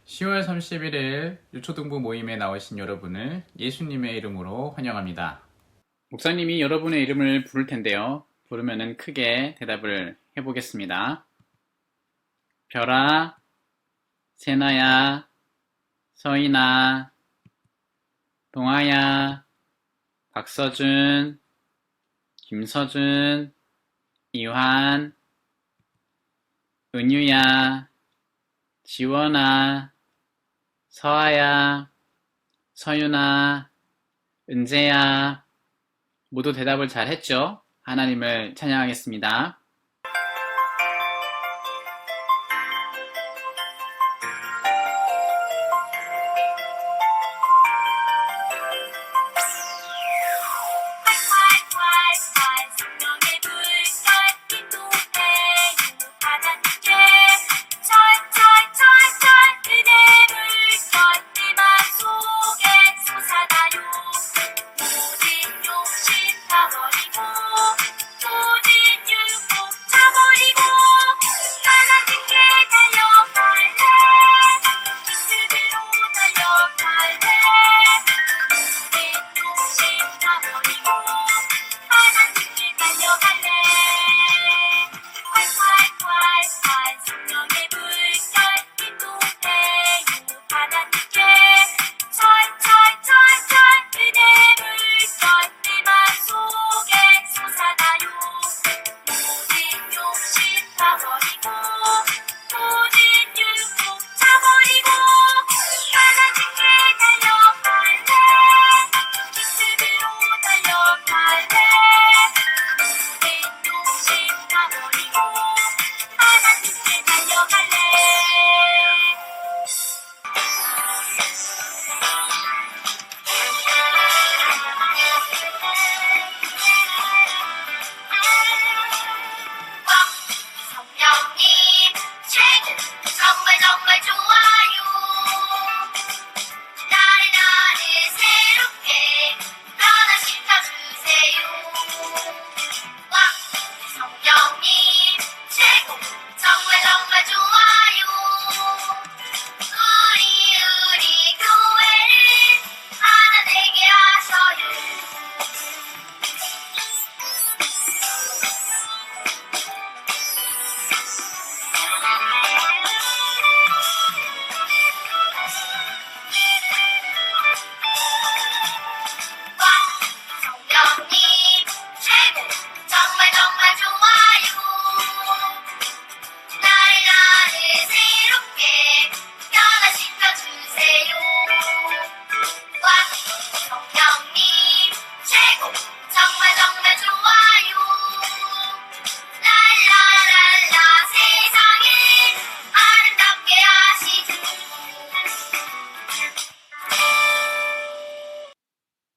10월 31일 유초등부 모임에 나오신 여러분을 예수님의 이름으로 환영합니다. 목사님이 여러분의 이름을 부를 텐데요. 부르면은 크게 대답을 해보겠습니다. 별아, 세나야, 서인아, 동아야, 박서준, 김서준, 이환, 은유야, 지원아, 서아야, 서윤아, 은재야, 모두 대답을 잘 했죠? 하나님을 찬양하겠습니다.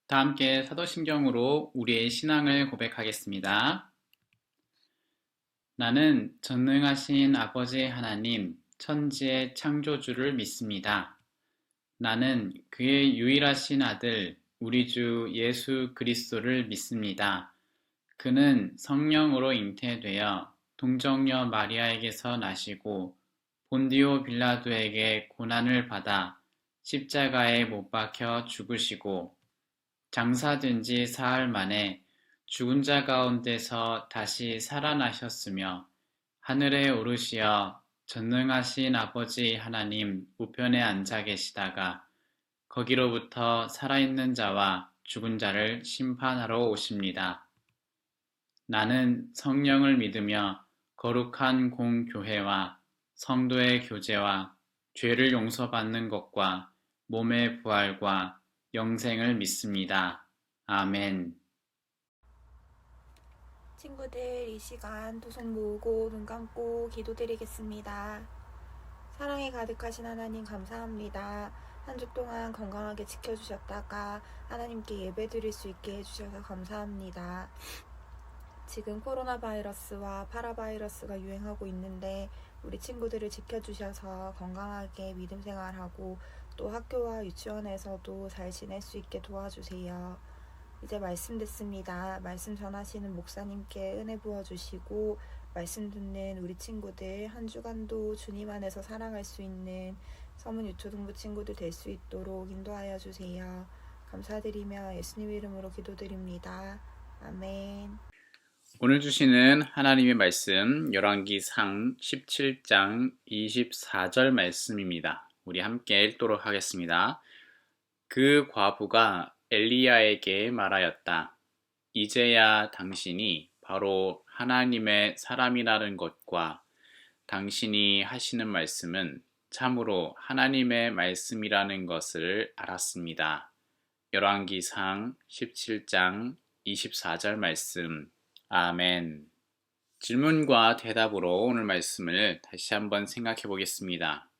다 함께 사도신경으로 우리의 신앙을 고백하겠습니다. 나는 전능하신 아버지 하나님, 천지의 창조주를 믿습니다. 나는 그의 유일하신 아들, 우리 주 예수 그리스도를 믿습니다. 그는 성령으로 잉태되어 동정녀 마리아에게서 나시고 본디오 빌라도에게 고난을 받아 십자가에 못 박혀 죽으시고 장사된 지 사흘 만에 죽은 자 가운데서 다시 살아나셨으며 하늘에 오르시어 전능하신 아버지 하나님 우편에 앉아 계시다가 거기로부터 살아있는 자와 죽은 자를 심판하러 오십니다. 나는 성령을 믿으며 거룩한 공교회와 성도의 교제와 죄를 용서받는 것과 몸의 부활과 영생을 믿습니다. 아멘. 친구들, 이 시간 두 손 모으고 눈 감고 기도드리겠습니다. 사랑이 가득하신 하나님 감사합니다. 한 주 동안 건강하게 지켜주셨다가 하나님께 예배드릴 수 있게 해주셔서 감사합니다. 지금 코로나 바이러스와 파라바이러스가 유행하고 있는데 우리 친구들을 지켜주셔서 건강하게 믿음 생활하고 또 학교와 유치원에서도 잘 지낼 수 있게 도와주세요. 이제 말씀 듣습니다. 말씀 전하시는 목사님께 은혜 부어주시고 말씀 듣는 우리 친구들 한 주간도 주님 안에서 살아갈 수 있는 서문 유초등부 친구들 될 수 있도록 인도하여 주세요. 감사드리며 예수님 이름으로 기도드립니다. 아멘. 오늘 주시는 하나님의 말씀 열왕기상 17장 24절 말씀입니다. 우리 함께 읽도록 하겠습니다. 그 과부가 엘리야에게 말하였다. 이제야 당신이 바로 하나님의 사람이라는 것과 당신이 하시는 말씀은 참으로 하나님의 말씀이라는 것을 알았습니다. 열왕기상 17장 24절 말씀. 아멘. 질문과 대답으로 오늘 말씀을 다시 한번 생각해 보겠습니다.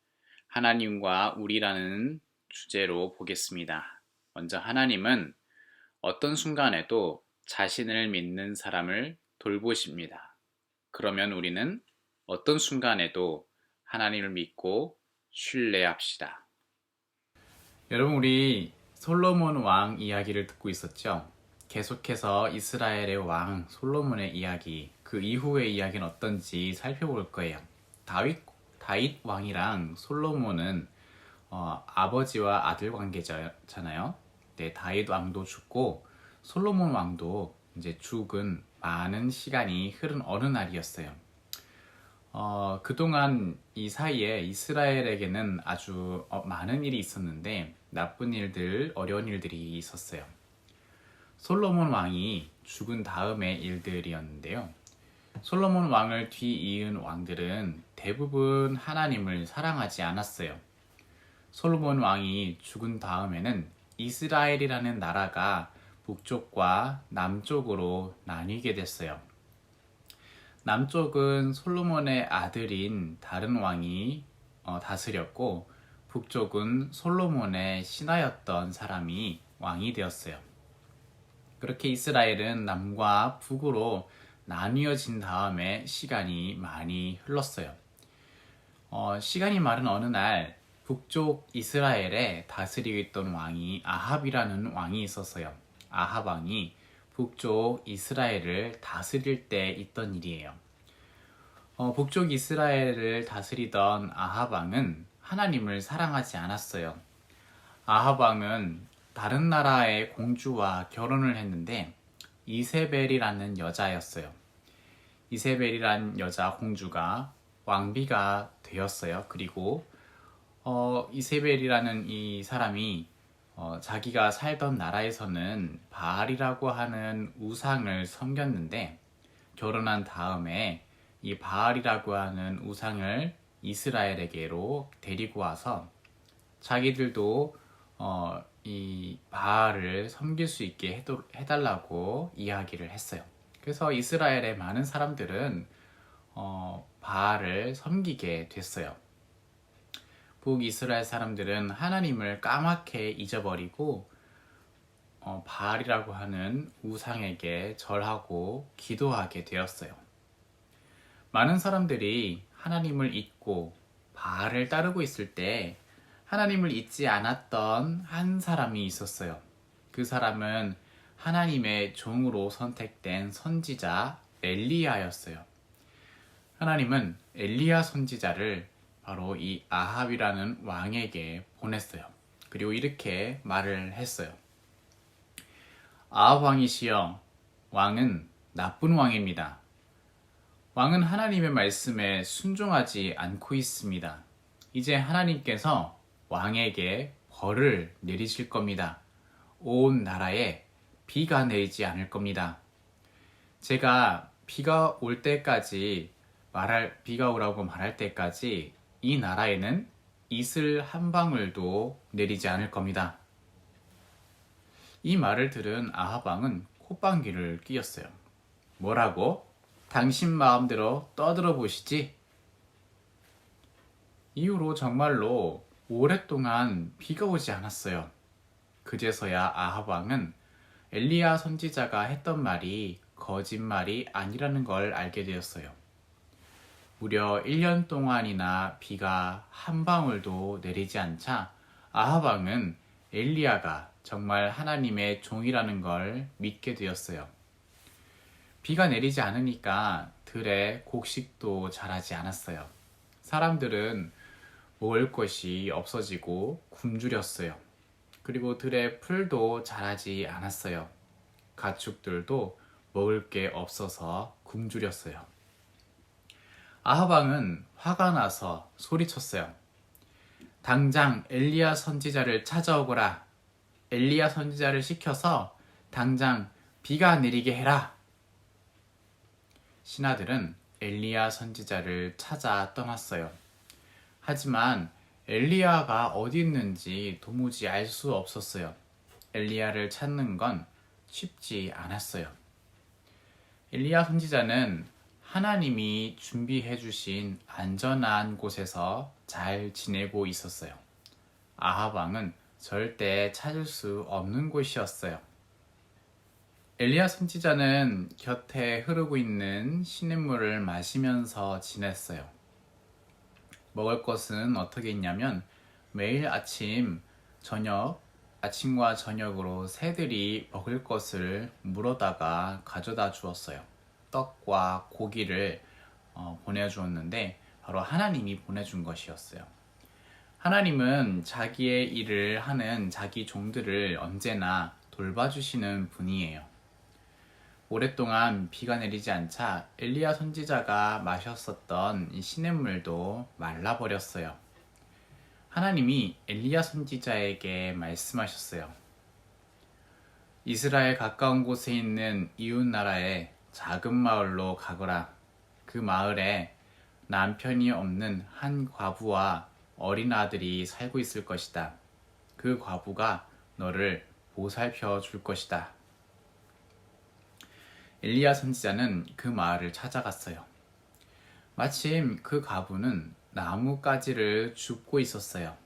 하나님과 우리라는 주제로 보겠습니다. 먼저 하나님은 어떤 순간에도 자신을 믿는 사람을 돌보십니다. 그러면 우리는 어떤 순간에도 하나님을 믿고 신뢰합시다. 여러분, 우리 솔로몬 왕 이야기를 듣고 있었죠? 계속해서 이스라엘의 왕 솔로몬의 이야기, 그 이후의 이야기는 어떤지 살펴볼 거예요. 다윗 왕이랑 솔로몬은 아버지와 아들 관계잖아요. 네, 다윗 왕도 죽고 솔로몬 왕도 이제 죽은 많은 시간이 흐른 어느 날이었어요. 그동안 이 사이에 이스라엘에게는 아주 많은 일이 있었는데 나쁜 일들, 어려운 일들이 있었어요. 솔로몬 왕이 죽은 다음의 일들이었는데요. 솔로몬 왕을 뒤이은 왕들은 대부분 하나님을 사랑하지 않았어요. 솔로몬 왕이 죽은 다음에는 이스라엘이라는 나라가 북쪽과 남쪽으로 나뉘게 됐어요. 남쪽은 솔로몬의 아들인 다른 왕이 다스렸고 북쪽은 솔로몬의 신하였던 사람이 왕이 되었어요. 그렇게 이스라엘은 남과 북으로 나뉘어진 다음에 시간이 많이 흘렀어요. 시간이 마른 어느 날 북쪽 이스라엘에 다스리고 있던 왕이 아합이라는 왕이 있었어요. 아합 왕이 북쪽 이스라엘을 다스릴 때 있던 일이에요. 북쪽 이스라엘을 다스리던 아합 왕은 하나님을 사랑하지 않았어요. 아합 왕은 다른 나라의 공주와 결혼을 했는데 이세벨이라는 여자였어요. 이세벨이란 여자 공주가 왕비가 되었어요. 그리고 이세벨이라는 이 사람이 자기가 살던 나라에서는 바알이라고 하는 우상을 섬겼는데 결혼한 다음에 이 바알이라고 하는 우상을 이스라엘에게로 데리고 와서 자기들도 이 바알을 섬길 수 있게 해달라고 이야기를 했어요. 그래서 이스라엘의 많은 사람들은 바알을 섬기게 됐어요. 북이스라엘 사람들은 하나님을 까맣게 잊어버리고 바알이라고 하는 우상에게 절하고 기도하게 되었어요. 많은 사람들이 하나님을 잊고 바알을 따르고 있을 때 하나님을 잊지 않았던 한 사람이 있었어요. 그 사람은 하나님의 종으로 선택된 선지자 엘리야였어요. 하나님은 엘리야 선지자를 바로 이 아합이라는 왕에게 보냈어요. 그리고 이렇게 말을 했어요. 아합 왕이시여, 왕은 나쁜 왕입니다. 왕은 하나님의 말씀에 순종하지 않고 있습니다. 이제 하나님께서 왕에게 벌을 내리실 겁니다. 온 나라에 비가 내리지 않을 겁니다. 제가 비가 오라고 말할 때까지 이 나라에는 이슬 한 방울도 내리지 않을 겁니다. 이 말을 들은 아합 왕은 콧방귀를 뀌었어요. 뭐라고? 당신 마음대로 떠들어 보시지? 이후로 정말로 오랫동안 비가 오지 않았어요. 그제서야 아합 왕은 엘리야 선지자가 했던 말이 거짓말이 아니라는 걸 알게 되었어요. 무려 1년 동안이나 비가 한 방울도 내리지 않자 아합 왕은 엘리야가 정말 하나님의 종이라는 걸 믿게 되었어요. 비가 내리지 않으니까 들에 곡식도 자라지 않았어요. 사람들은 먹을 것이 없어지고 굶주렸어요. 그리고 들의 풀도 자라지 않았어요. 가축들도 먹을 게 없어서 굶주렸어요. 아합 왕은 화가 나서 소리쳤어요. 당장 엘리야 선지자를 찾아오거라. 엘리야 선지자를 시켜서 당장 비가 내리게 해라. 신하들은 엘리야 선지자를 찾아 떠났어요. 하지만 엘리야가 어디 있는지 도무지 알 수 없었어요. 엘리야를 찾는 건 쉽지 않았어요. 엘리야 선지자는 하나님이 준비해 주신 안전한 곳에서 잘 지내고 있었어요. 아합 왕은 절대 찾을 수 없는 곳이었어요. 엘리야 선지자는 곁에 흐르고 있는 시냇물을 마시면서 지냈어요. 먹을 것은 어떻게 있냐면 매일 아침과 저녁으로 새들이 먹을 것을 물어다가 가져다 주었어요. 떡과 고기를 보내주었는데 바로 하나님이 보내준 것이었어요. 하나님은 자기의 일을 하는 자기 종들을 언제나 돌봐주시는 분이에요. 오랫동안 비가 내리지 않자 엘리야 선지자가 마셨었던 이 시냇물도 말라버렸어요. 하나님이 엘리야 선지자에게 말씀하셨어요. 이스라엘 가까운 곳에 있는 이웃 나라의 작은 마을로 가거라. 그 마을에 남편이 없는 한 과부와 어린 아들이 살고 있을 것이다. 그 과부가 너를 보살펴 줄 것이다. 엘리야 선지자는 그 마을을 찾아갔어요. 마침 그 과부는 나뭇가지를 줍고 있었어요.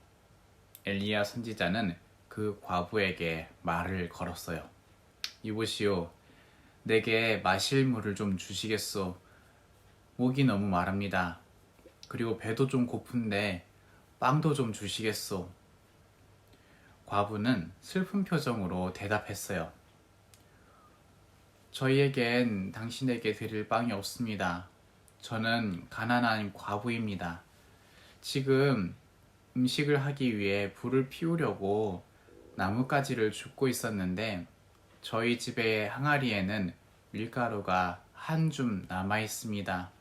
엘리야 선지자는 그 과부에게 말을 걸었어요. 이보시오, 내게 마실 물을 좀 주시겠소? 목이 너무 마릅니다. 그리고 배도 좀 고픈데 빵도 좀 주시겠소? 과부는 슬픈 표정으로 대답했어요. 저희에겐 당신에게 드릴 빵이 없습니다. 저는 가난한 과부입니다. 지금 음식을 하기 위해 불을 피우려고 나뭇가지를 줍고 있었는데 저희 집의 항아리에는 밀가루가 한 줌 남아 있습니다.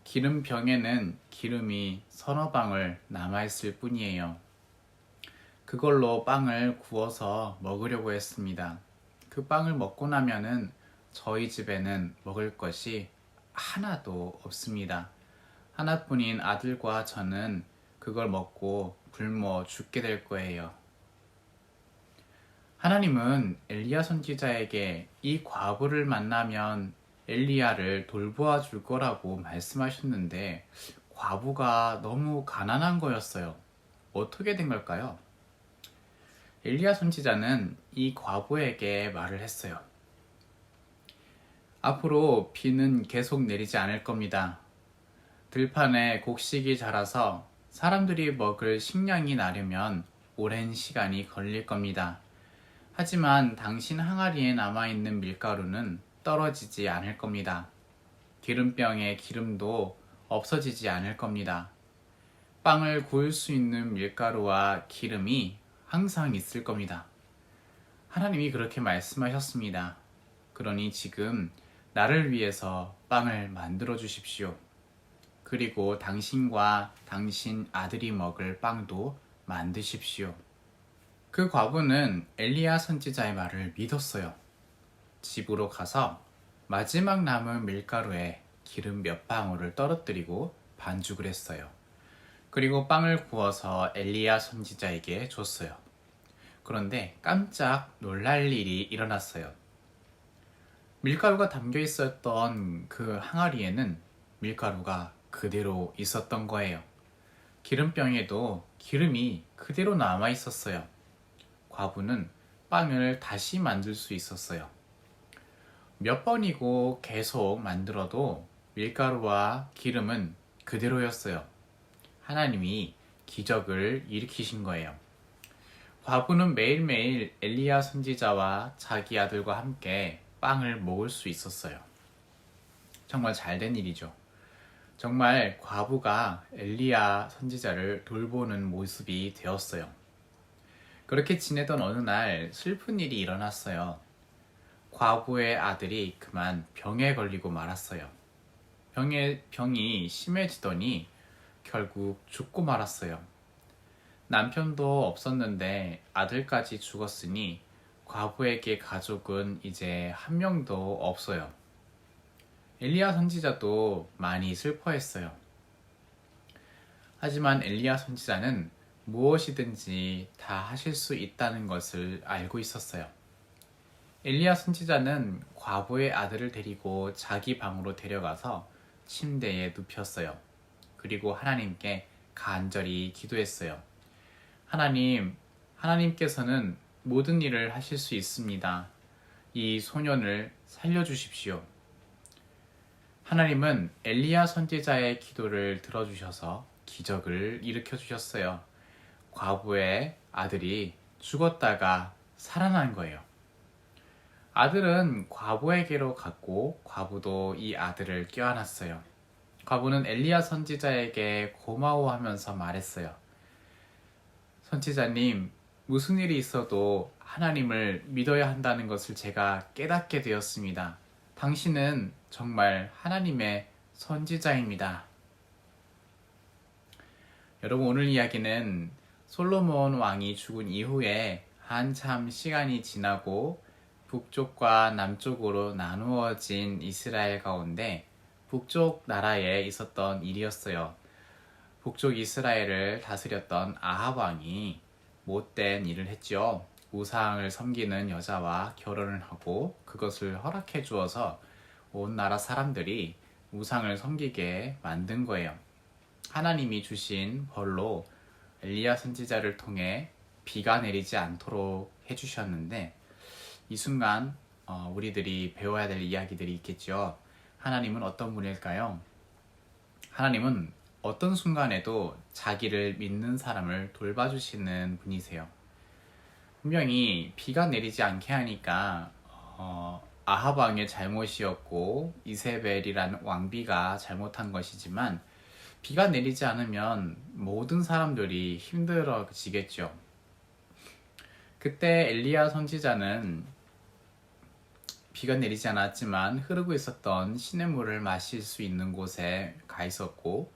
기름병에는 기름이 서너 방울 남아 있을 뿐이에요. 그걸로 빵을 구워서 먹으려고 했습니다. 그 빵을 먹고 나면은 저희 집에는 먹을 것이 하나도 없습니다. 하나뿐인 아들과 저는 그걸 먹고 굶어 죽게 될 거예요. 하나님은 엘리야 선지자에게 이 과부를 만나면 엘리야를 돌보아 줄 거라고 말씀하셨는데 과부가 너무 가난한 거였어요. 어떻게 된 걸까요? 엘리야 선지자는 이 과부에게 말을 했어요. 앞으로 비는 계속 내리지 않을 겁니다. 들판에 곡식이 자라서 사람들이 먹을 식량이 나려면 오랜 시간이 걸릴 겁니다. 하지만 당신 항아리에 남아있는 밀가루는 떨어지지 않을 겁니다. 기름병의 기름도 없어지지 않을 겁니다. 빵을 구울 수 있는 밀가루와 기름이 항상 있을 겁니다. 하나님이 그렇게 말씀하셨습니다. 그러니 지금 나를 위해서 빵을 만들어 주십시오. 그리고 당신과 당신 아들이 먹을 빵도 만드십시오. 그 과부는 엘리야 선지자의 말을 믿었어요. 집으로 가서 마지막 남은 밀가루에 기름 몇 방울을 떨어뜨리고 반죽을 했어요. 그리고 빵을 구워서 엘리야 선지자에게 줬어요. 그런데 깜짝 놀랄 일이 일어났어요. 밀가루가 담겨 있었던 그 항아리에는 밀가루가 그대로 있었던 거예요. 기름병에도 기름이 그대로 남아 있었어요. 과부는 빵을 다시 만들 수 있었어요. 몇 번이고 계속 만들어도 밀가루와 기름은 그대로였어요. 하나님이 기적을 일으키신 거예요. 과부는 매일매일 엘리야 선지자와 자기 아들과 함께 빵을 먹을 수 있었어요. 정말 잘된 일이죠. 정말 과부가 엘리야 선지자를 돌보는 모습이 되었어요. 그렇게 지내던 어느 날 슬픈 일이 일어났어요. 과부의 아들이 그만 병에 걸리고 말았어요. 병이 심해지더니 결국 죽고 말았어요. 남편도 없었는데 아들까지 죽었으니 과부에게 가족은 이제 한 명도 없어요. 엘리야 선지자도 많이 슬퍼했어요. 하지만 엘리야 선지자는 무엇이든지 다 하실 수 있다는 것을 알고 있었어요. 엘리야 선지자는 과부의 아들을 데리고 자기 방으로 데려가서 침대에 눕혔어요. 그리고 하나님께 간절히 기도했어요. 하나님께서는 모든 일을 하실 수 있습니다. 이 소년을 살려주십시오. 하나님은 엘리야 선지자의 기도를 들어주셔서 기적을 일으켜 주셨어요. 과부의 아들이 죽었다가 살아난 거예요. 아들은 과부에게로 갔고 과부도 이 아들을 껴안았어요. 과부는 엘리야 선지자에게 고마워하면서 말했어요. 선지자님, 무슨 일이 있어도 하나님을 믿어야 한다는 것을 제가 깨닫게 되었습니다. 당신은 정말 하나님의 선지자입니다. 여러분, 오늘 이야기는 솔로몬 왕이 죽은 이후에 한참 시간이 지나고 북쪽과 남쪽으로 나누어진 이스라엘 가운데 북쪽 나라에 있었던 일이었어요. 북쪽 이스라엘을 다스렸던 아합 왕이 못된 일을 했죠. 우상을 섬기는 여자와 결혼을 하고 그것을 허락해 주어서 온 나라 사람들이 우상을 섬기게 만든 거예요. 하나님이 주신 벌로 엘리야 선지자를 통해 비가 내리지 않도록 해주셨는데 이 순간 우리들이 배워야 될 이야기들이 있겠죠. 하나님은 어떤 분일까요? 하나님은 어떤 순간에도 자기를 믿는 사람을 돌봐주시는 분이세요. 분명히 비가 내리지 않게 하니까 아합 왕의 잘못이었고 이세벨이라는 왕비가 잘못한 것이지만 비가 내리지 않으면 모든 사람들이 힘들어지겠죠. 그때 엘리야 선지자는 비가 내리지 않았지만 흐르고 있었던 시냇물을 마실 수 있는 곳에 가 있었고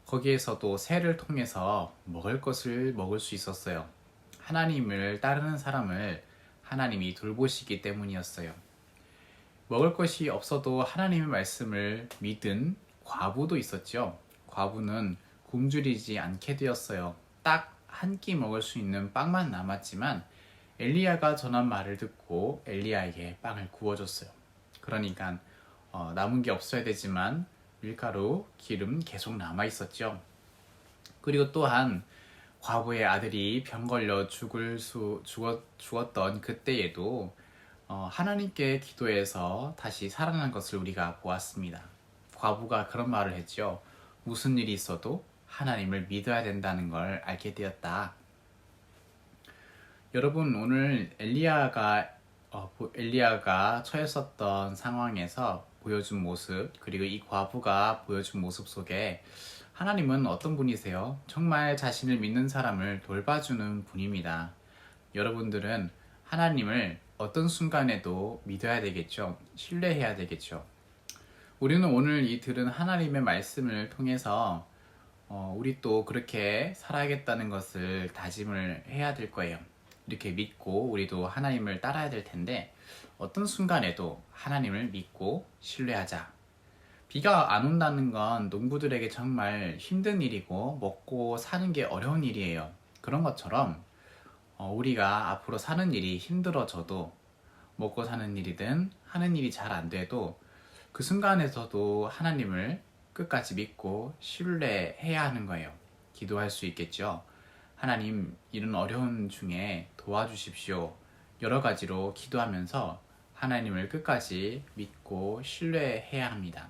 거기에서도 새를 통해서 먹을 것을 먹을 수 있었어요. 하나님을 따르는 사람을 하나님이 돌보시기 때문이었어요. 먹을 것이 없어도 하나님의 말씀을 믿은 과부도 있었죠. 과부는 굶주리지 않게 되었어요. 딱 한 끼 먹을 수 있는 빵만 남았지만 엘리야가 전한 말을 듣고 엘리야에게 빵을 구워줬어요. 그러니까 남은 게 없어야 되지만 밀가루, 기름 계속 남아 있었죠. 그리고 또한 과부의 아들이 병 걸려 죽었던 그때에도 하나님께 기도해서 다시 살아난 것을 우리가 보았습니다. 과부가 그런 말을 했죠. 무슨 일이 있어도 하나님을 믿어야 된다는 걸 알게 되었다. 여러분, 오늘 엘리야가 처했었던 상황에서 보여준 모습, 그리고 이 과부가 보여준 모습 속에 하나님은 어떤 분이세요? 정말 자신을 믿는 사람을 돌봐주는 분입니다. 여러분들은 하나님을 어떤 순간에도 믿어야 되겠죠? 신뢰해야 되겠죠? 우리는 오늘 이 들은 하나님의 말씀을 통해서 우리 또 그렇게 살아야겠다는 것을 다짐을 해야 될 거예요. 이렇게 믿고 우리도 하나님을 따라야 될 텐데 어떤 순간에도 하나님을 믿고 신뢰하자. 비가 안 온다는 건 농부들에게 정말 힘든 일이고 먹고 사는 게 어려운 일이에요. 그런 것처럼 우리가 앞으로 사는 일이 힘들어져도 먹고 사는 일이든 하는 일이 잘 안 돼도 그 순간에서도 하나님을 끝까지 믿고 신뢰해야 하는 거예요. 기도할 수 있겠죠. 하나님, 이런 어려운 중에 도와주십시오. 여러 가지로 기도하면서 하나님을 끝까지 믿고 신뢰해야 합니다.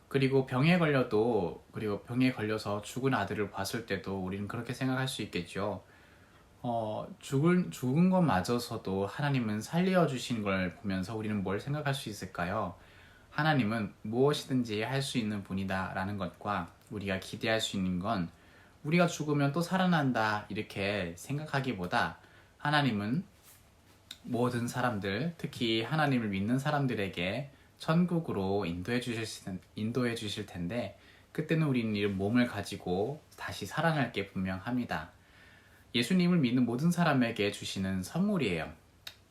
그리고 병에 걸려서 죽은 아들을 봤을 때도 우리는 그렇게 생각할 수 있겠죠. 죽은 것마저서도 하나님은 살려주신 걸 보면서 우리는 뭘 생각할 수 있을까요? 하나님은 무엇이든지 할 수 있는 분이다 라는 것과 우리가 기대할 수 있는 건 우리가 죽으면 또 살아난다 이렇게 생각하기보다 하나님은 모든 사람들, 특히 하나님을 믿는 사람들에게 천국으로 인도해 주실 텐데 그때는 우리는 이 몸을 가지고 다시 살아날 게 분명합니다. 예수님을 믿는 모든 사람에게 주시는 선물이에요.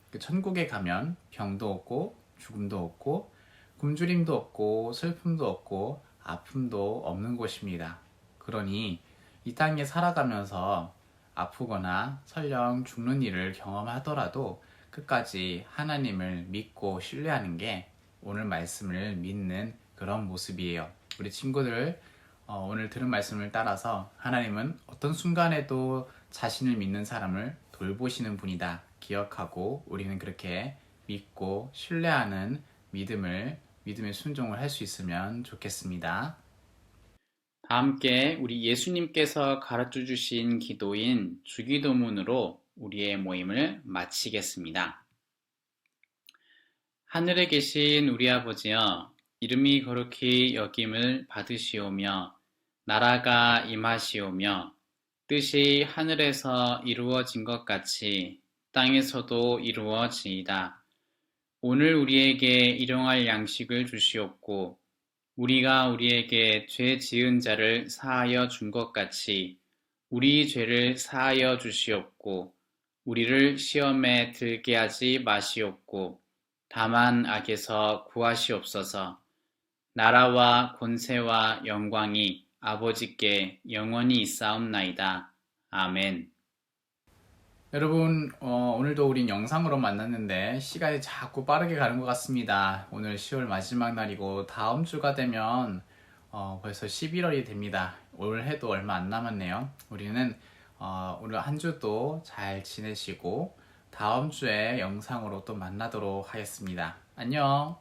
그 천국에 가면 병도 없고 죽음도 없고 굶주림도 없고 슬픔도 없고 아픔도 없는 곳입니다. 그러니 이 땅에 살아가면서 아프거나 설령 죽는 일을 경험하더라도 끝까지 하나님을 믿고 신뢰하는 게 오늘 말씀을 믿는 그런 모습이에요. 우리 친구들 오늘 들은 말씀을 따라서 하나님은 어떤 순간에도 자신을 믿는 사람을 돌보시는 분이다 기억하고 우리는 그렇게 믿고 신뢰하는 믿음의 순종을 할 수 있으면 좋겠습니다. 다 함께 우리 예수님께서 가르쳐 주신 기도인 주기도문으로 우리의 모임을 마치겠습니다. 하늘에 계신 우리 아버지여, 이름이 거룩히 여김을 받으시오며 나라가 임하시오며 뜻이 하늘에서 이루어진 것 같이 땅에서도 이루어지이다. 오늘 우리에게 일용할 양식을 주시옵고 우리가 우리에게 죄 지은 자를 사하여 준 것 같이 우리 죄를 사하여 주시옵고 우리를 시험에 들게 하지 마시옵고 다만 악에서 구하시옵소서. 나라와 권세와 영광이 아버지께 영원히 있사옵나이다. 아멘. 여러분, 오늘도 우린 영상으로 만났는데 시간이 자꾸 빠르게 가는 것 같습니다. 오늘 10월 마지막 날이고 다음 주가 되면 벌써 11월이 됩니다. 올 해도 얼마 안 남았네요. 우리는 오늘 한 주도 잘 지내시고 다음 주에 영상으로 또 만나도록 하겠습니다. 안녕.